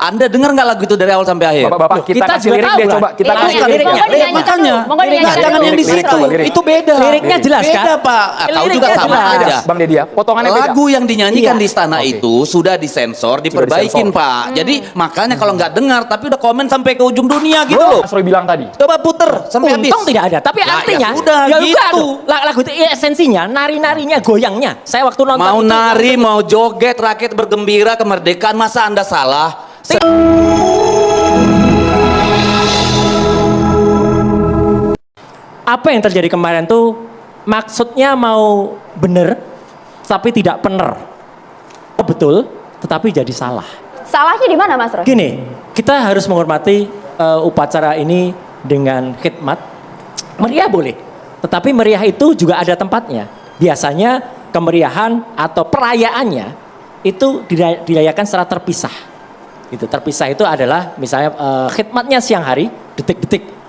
Anda dengar nggak lagu itu dari awal sampai akhir? Bapak, kita kasih lirik deh, coba kita kasih liriknya. liriknya. Jangan yang di situ. Itu beda. Liriknya jelas kan? Beda, Pak. Tahu juga sama aja. Bang Deddy ya, potongannya beda. Lagu yang dinyanyikan di istana itu sudah disensor, diperbaikin, Pak. Jadi makanya kalau nggak dengar tapi udah komen sampai ke ujung dunia gitu loh. Mas Roy bilang tadi. Coba puter sampai habis. Untung tidak ada, tapi artinya ya gitu. Lagu itu esensinya, nari-narinya, goyangnya. Saya waktu nonton Mau itu, nari, mau joget, rakyat bergembira kemerdekaan, masa Anda salah? apa yang terjadi kemarin tuh maksudnya mau bener tapi tidak bener. Betul, tetapi jadi salah. Salahnya di mana, Mas Roy? Gini, kita harus menghormati upacara ini dengan khidmat. Meriah boleh, tetapi meriah itu juga ada tempatnya. Biasanya kemeriahan atau perayaannya itu dirayakan secara terpisah. Gitu, terpisah itu adalah misalnya khidmatnya siang hari, detik-detik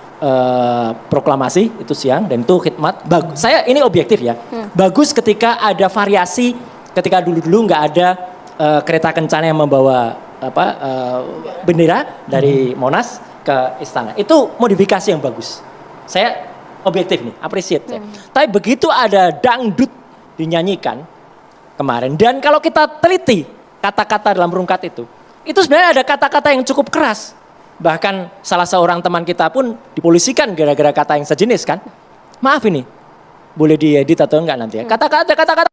proklamasi itu siang dan itu khidmat. Saya ini objektif ya. Bagus ketika ada variasi, ketika dulu-dulu nggak ada kereta kencana yang membawa bendera dari Monas ke istana. Itu modifikasi yang bagus. Saya objektif nih, appreciate ya. Tapi begitu ada dangdut dinyanyikan kemarin dan kalau kita teliti kata-kata dalam rungkat itu sebenarnya ada kata-kata yang cukup keras. Bahkan salah seorang teman kita pun dipolisikan gara-gara kata yang sejenis kan. Maaf ini, boleh diedit atau enggak nanti ya. Kata-kata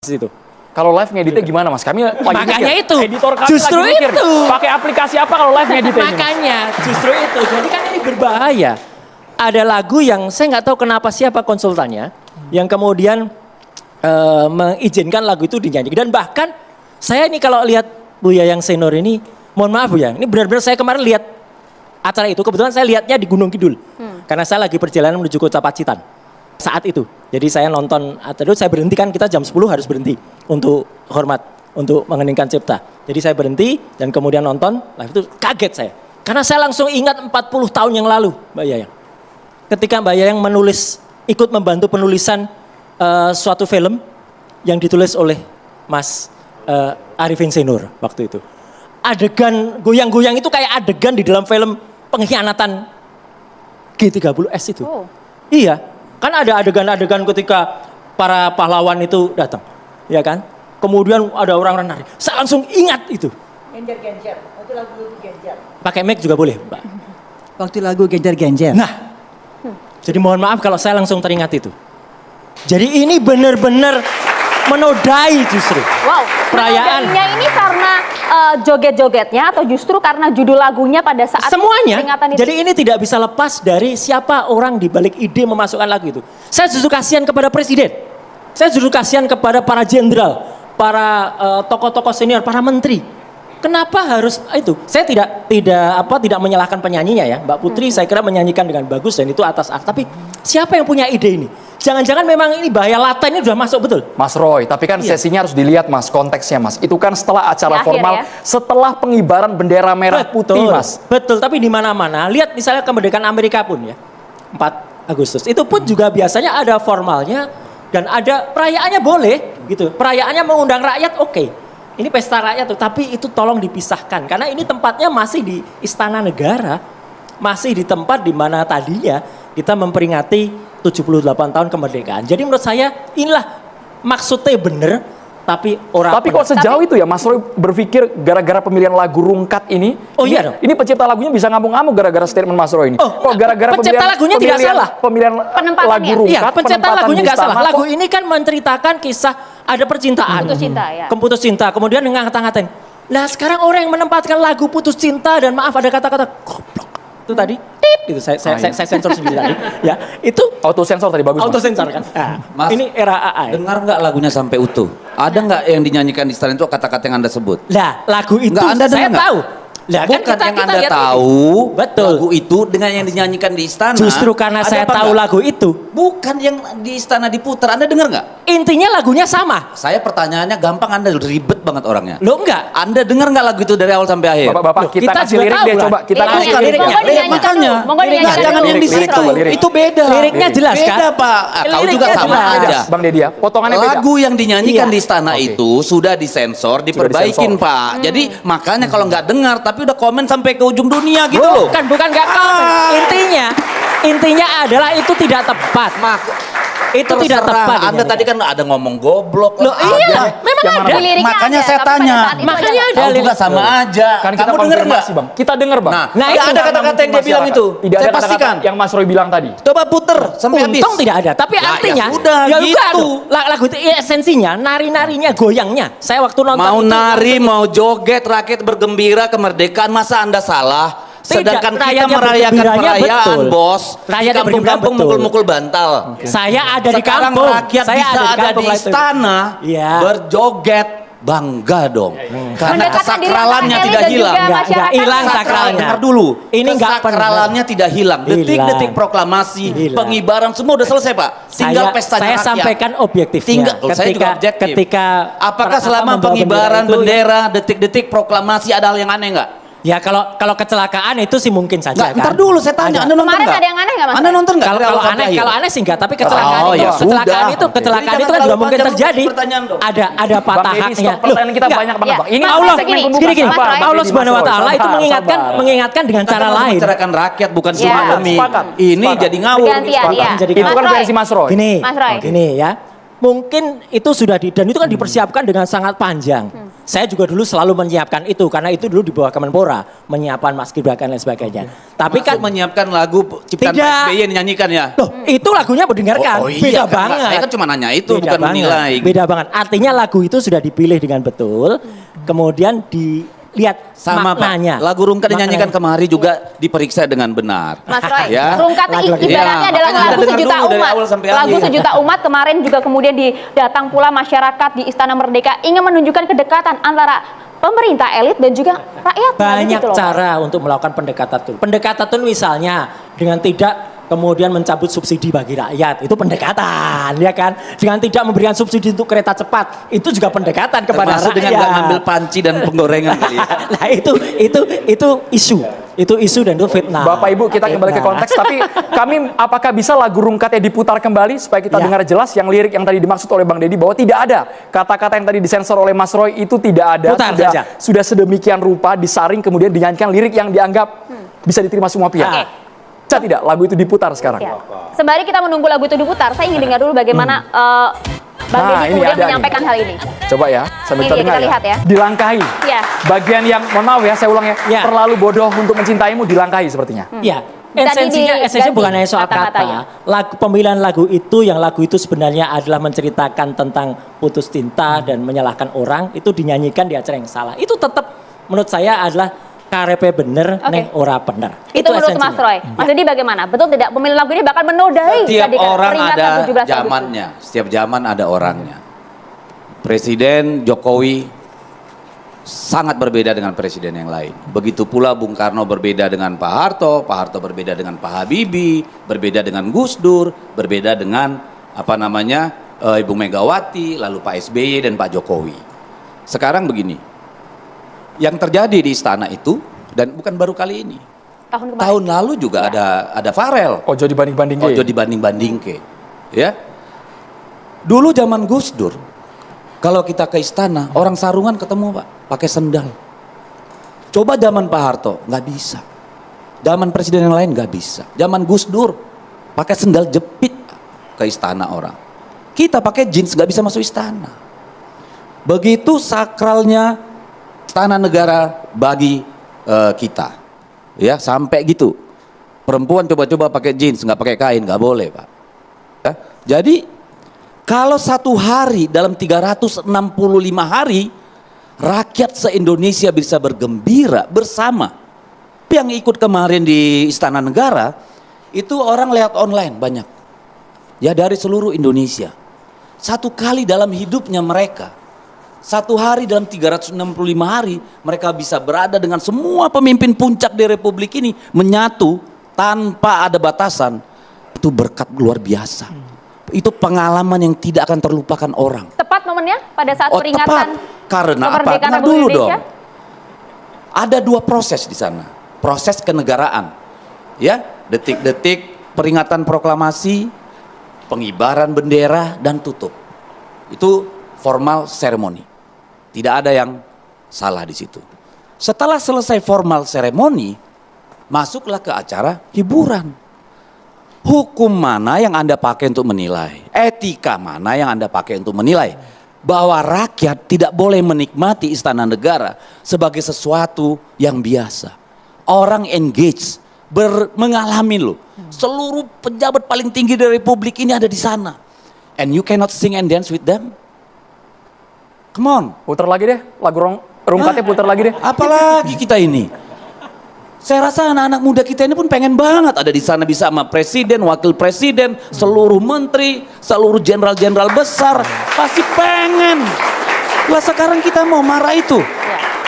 itu. Kalau live ngeditnya gimana Mas? Kami makanya mikir. itu. Editor kami justru lagi mikir, itu. pakai aplikasi apa kalau live ngeditnya? Makanya justru itu. Jadi kan ini berbahaya. Ada lagu yang saya nggak tahu kenapa siapa konsultannya yang kemudian mengizinkan lagu itu dinyanyikan dan bahkan saya ini kalau lihat Buya yang senior ini, mohon maaf Buya, ini benar-benar saya kemarin lihat acara itu, kebetulan saya lihatnya di Gunung Kidul. Karena saya lagi perjalanan menuju Kota Pacitan saat itu. Jadi saya nonton acara itu, saya berhenti kan, kita jam 10 harus berhenti untuk hormat, untuk mengeningkan cipta. Jadi saya berhenti dan kemudian nonton, live itu kaget saya. Karena saya langsung ingat 40 tahun yang lalu Mbak Yayang. Ketika Mbak Yayang ikut membantu penulisan suatu film yang ditulis oleh Mas Arifin Senior waktu itu. Adegan goyang-goyang itu kayak adegan di dalam film pengkhianatan G30S itu. Oh. Iya, kan ada adegan-adegan ketika para pahlawan itu datang, ya kan? Kemudian ada orang-orang nari. Saya langsung ingat itu. Genjer-genjer, waktu lagu genjer. Pakai mic juga boleh, Mbak. Waktu lagu genjer-genjer. Nah, jadi mohon maaf kalau saya langsung teringat itu. Jadi ini benar-benar menodai justru. Wow, perayaan. Menodainya ini karena joget-jogetnya atau justru karena judul lagunya pada saat semuanya. peringatan itu? Jadi ini tidak bisa lepas dari siapa orang di balik ide memasukkan lagu itu. Saya justru kasihan kepada presiden. Saya justru kasihan kepada para jenderal, para tokoh-tokoh senior, para menteri. Kenapa harus itu? Saya tidak menyalahkan penyanyinya ya. Mbak Putri saya kira menyanyikan dengan bagus dan itu atas tapi siapa yang punya ide ini? Jangan-jangan memang ini bahaya laten ini sudah masuk betul. Mas Roy, tapi kan sesinya harus dilihat Mas, konteksnya Mas. Itu kan setelah acara formal, setelah pengibaran bendera merah putih Mas. Betul, tapi di mana-mana, lihat misalnya kemerdekaan Amerika pun ya, 4 Agustus. Itu pun juga biasanya ada formalnya dan ada perayaannya boleh gitu. Perayaannya mengundang rakyat oke. Ini pesta rakyat tuh, tapi itu tolong dipisahkan. Karena ini tempatnya masih di Istana Negara, masih di tempat di mana tadinya kita memperingati 78 tahun kemerdekaan. Jadi menurut saya inilah maksudnya benar, tapi orang. Tapi kok sejauh itu ya Mas Roy berpikir gara-gara pemilihan lagu rungkat ini? Oh iya dong. Ini pencipta lagunya bisa ngamuk-ngamuk gara-gara statement Mas Roy ini. Oh, kok gara-gara pencipta lagunya tidak salah. Pemilihan lagu rungkat. Iya, pencipta lagunya nggak salah. Lagu ini kan menceritakan kisah ada percintaan. Putus cinta ya. Putus cinta. Kemudian dengan ngata-ngatain. Lah sekarang orang yang menempatkan lagu putus cinta dan maaf ada kata-kata goblok. Itu tadi tit gitu saya sensor sendiri tadi ya itu auto sensor tadi bagus auto sensor kan Mas, ini era AA dengar nggak lagunya sampai utuh? Ada nggak yang dinyanyikan di istana itu kata-kata yang Anda sebut? Lah lagu itu Anda saya dengar tahu Lah, kan Bukan yang Anda lihat tahu Betul. lagu itu dengan yang dinyanyikan di istana. Justru karena ada saya apa tahu nggak? lagu itu, Bukan yang di istana diputar. Anda dengar nggak? intinya lagunya sama. Saya pertanyaannya gampang, Anda ribet banget orangnya. Lo enggak? Anda dengar nggak lagu itu dari awal sampai akhir? Bapak-bapak Loh, kita kita kasih juga lirik tahu deh lah. coba. Kita Ini kasih liriknya. liriknya. Monggo dinyanyikan makanya. dulu. Monggo Nggak, dinyanyikan jangan dulu. yang di Lirik, situ. coba, lirik. Itu beda. Liriknya jelas kan? Beda Pak. Kau juga Liriknya sama jelas. aja. Bang Deddy ya, potongannya beda. Lagu yang dinyanyikan Iya. di istana Oke. itu sudah disensor, diperbaikin disensor. Pak. Jadi makanya kalau nggak dengar, tapi udah komen sampai ke ujung dunia gitu loh. Bukan nggak komen. Intinya adalah itu tidak tepat. Itu tidak Terserah. tepat. Anda tadi kan ada ngomong goblok. Loh, iya, memang Yang mana, ada. Bang? Liriknya Makanya ada, saya tapi pada tanya. saat itu Makanya ada Kau juga lirik. sama aja. Kan kita Kamu denger nggak? konfirmasi Bang. Kita dengar Bang. Nah, Nah, tidak itu ada kata-kata yang dia bilang itu. Tidak ada Saya kata-kata pastikan. yang Mas Roy bilang tadi. Coba puter sampai habis. Untung tidak ada, tapi Nah, artinya ya sudah, enggak gitu. aduh. Lagu itu esensinya nari-narinya, goyangnya. Saya waktu nonton Mau itu nari, mau joget, rakyat bergembira kemerdekaan, masa Anda salah? Tidak, Sedangkan kita rakyatnya merayakan bergembiranya perayaan, betul. bos. Di Rakyatnya kampung-kampung bergembira betul. mukul-mukul bantal. Saya ada di Sekarang kampung. rakyat Saya bisa ada kampung di lah itu. istana, Iya. berjoget, bangga dong. Karena Pendekatan diri kesakralannya antara tidak elit dan hilang. juga Enggak masyarakat. hilang Sakral, sakralnya. dengar dulu. Ini enggak Kesakralannya tidak hilang. Detik-detik proklamasi, Hilang. pengibaran semua udah selesai, Pak. Tinggal pestanya saya rakyat. sampaikan objektifnya. Tinggal, saya juga objektif. ketika Apakah selama membawa pengibaran itu, bendera, detik-detik proklamasi ada hal yang aneh nggak? ya kalau kecelakaan itu sih mungkin saja Nggak, kan. ntar dulu saya tanya. Ada. Anda nonton Kemarin nggak? ada yang aneh nggak, Mas? Anda nonton nggak? Kalau dari awal kalau sampai aneh akhir? kalau aneh sih enggak, tapi kecelakaan Oh, itu ya kecelakaan sudah. itu kecelakaan Jadi itu kan jangan juga terlalu mungkin panjang terjadi. untuk pertanyaan dong. Ada patah Bang Deddy, haknya. stop. Pertanyaan kita enggak. banyak banget, Ya. Bang. Ini Mas, Allah segini. gini. Mas Roy. Allah Subhanahu wa taala itu Sabar, mengingatkan dengan Kita cara kan lain. membicarakan rakyat bukan Ya. semua demi. Sepakat. Ini Sepakat. jadi ngawur. Gantian, Sepakat. iya. Jadi Itu Mas kan Roy. versi Mas Roy. Gini, Mas Roy. gini ya. Mungkin itu sudah dan itu kan dipersiapkan dengan sangat panjang. Saya juga dulu selalu menyiapkan itu karena itu dulu di bawah Kemenpora, menyiapkan Paskibraka dan lain sebagainya. Tapi kan menyiapkan lagu ciptaan Tidak. Pak SBY yang dinyanyikan ya. loh, itu lagunya mendengarkan. Oh, iya, Beda kan, banget. Saya kan cuma nanya itu, Beda bukan banget. menilai. Beda banget. Artinya lagu itu sudah dipilih dengan betul. Kemudian dilihat Sama maknanya. Pak. Lagu Rungkat dinyanyikan Maknanya. kemari juga diperiksa dengan benar. Mas Roy, Ya. Rungkat Lagu-lagu. ibaratnya Iya, adalah makanya lagu Anda dengar sejuta dulu dari umat. awal sampai Lagu akhir. sejuta umat kemarin juga kemudian datang pula masyarakat di Istana Merdeka ingin menunjukkan kedekatan antara pemerintah elit dan juga rakyat. Banyak Gitu loh. cara untuk melakukan pendekatan itu. Pendekatan itu misalnya dengan tidak kemudian mencabut subsidi bagi rakyat, itu pendekatan, ya kan? Dengan tidak memberikan subsidi untuk kereta cepat, itu juga pendekatan kepada Termasuk rakyat. dengan nggak ngambil panci dan penggorengan kali ya. Nah itu isu dan itu fitnah. Bapak Ibu kita kembali ke Fitnah. konteks tapi kami apakah bisa lagu Rungkatnya diputar kembali supaya kita Ya. dengar jelas yang lirik yang tadi dimaksud oleh Bang Deddy bahwa tidak ada kata-kata yang tadi disensor oleh Mas Roy itu tidak ada Putar sudah saja. sudah sedemikian rupa disaring kemudian dinyanyikan lirik yang dianggap bisa diterima semua pihak. Oke. Bisa tidak lagu itu diputar sekarang? Ya. Sembari kita menunggu lagu itu diputar, saya ingin dengar dulu bagaimana Bang Nah, Deddy ini kemudian ada menyampaikan hal ini. Coba ya, sambil Ini kita kita dengar lihat ya. Dilangkahi. Ya. Bagian yang mohon maaf ya, saya ulang ya, Ya. terlalu bodoh untuk mencintaimu dilangkahi sepertinya. Ya, Tadi esensinya diganti bukan hanya soal kata-katanya. kata. Pemilihan lagu itu sebenarnya adalah menceritakan tentang putus cinta dan menyalahkan orang, itu dinyanyikan di acara yang salah. Itu tetap menurut saya adalah karepe bener Oke. neng ora bener. Itu menurut esensinya. Mas Roy. Mas Deddy bagaimana? Betul tidak pemilihan lagu ini bakal menodai Setiap tadi kan, orang peringatan ada 17 Agustus? zamannya, setiap zaman ada orangnya. Presiden Jokowi sangat berbeda dengan presiden yang lain. Begitu pula Bung Karno berbeda dengan Pak Harto berbeda dengan Pak Habibie, berbeda dengan Gus Dur, berbeda dengan Ibu Megawati, lalu Pak SBY dan Pak Jokowi. Sekarang begini, yang terjadi di istana itu dan bukan baru kali ini. Tahun kemarin. Tahun lalu juga ada Farel. Ojo dibanding-banding. Ojo dibanding-bandingke. Ya. Dulu zaman Gus Dur, kalau kita ke istana, orang sarungan ketemu Pak, pakai sendal. Coba zaman Pak Harto, nggak bisa. Zaman presiden yang lain nggak bisa. Zaman Gus Dur, pakai sendal jepit ke istana orang. Kita pakai jeans nggak bisa masuk istana. Begitu sakralnya istana negara bagi kita, ya sampai gitu. Perempuan coba-coba pakai jeans, nggak pakai kain, nggak boleh Pak. Ya, jadi kalau satu hari dalam 365 hari rakyat se-Indonesia bisa bergembira bersama. Yang ikut kemarin di Istana Negara itu orang lewat online banyak. Ya dari seluruh Indonesia. Satu kali dalam hidupnya mereka Satu hari dalam 365 hari mereka bisa berada dengan semua pemimpin puncak di Republik ini menyatu tanpa ada batasan. Itu berkat luar biasa. Itu pengalaman yang tidak akan terlupakan orang. Tepat momennya pada saat Tepat. peringatan Karena apa? kemerdekaan Nah, Republik dulu Indonesia. dong. Ada 2 proses di sana. Proses kenegaraan. Ya, detik-detik peringatan proklamasi, pengibaran bendera dan tutup. Itu formal seremoni. Tidak ada yang salah di situ. Setelah selesai formal seremoni, masuklah ke acara hiburan. Hukum mana yang Anda pakai untuk menilai? Etika mana yang Anda pakai untuk menilai? Bahwa rakyat tidak boleh menikmati istana negara sebagai sesuatu yang biasa. Orang engage, mengalami loh. Seluruh pejabat paling tinggi dari Republik ini ada di sana. And you cannot sing and dance with them? Come on. Putar lagi deh, lagu rungkatnya putar lagi deh. Apalagi kita ini. Saya rasa anak-anak muda kita ini pun pengen banget ada di sana bisa sama presiden, wakil presiden, seluruh menteri, seluruh jenderal-jenderal besar. Pasti pengen. Lah sekarang kita mau marah itu.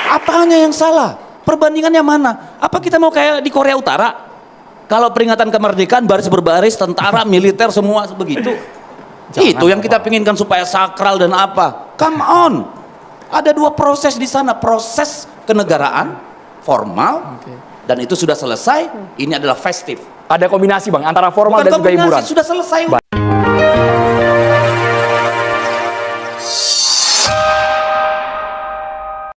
Apanya yang salah? Perbandingannya mana? Apa kita mau kayak di Korea Utara? Kalau peringatan kemerdekaan baris berbaris, tentara, militer semua begitu. Itu yang kita pinginkan supaya sakral dan apa. Come on. Ada 2 proses di sana. Proses kenegaraan, formal. Dan itu sudah selesai, ini adalah festif. Ada kombinasi Bang antara formal Bukan dan juga kombinasi, hiburan. sudah selesai.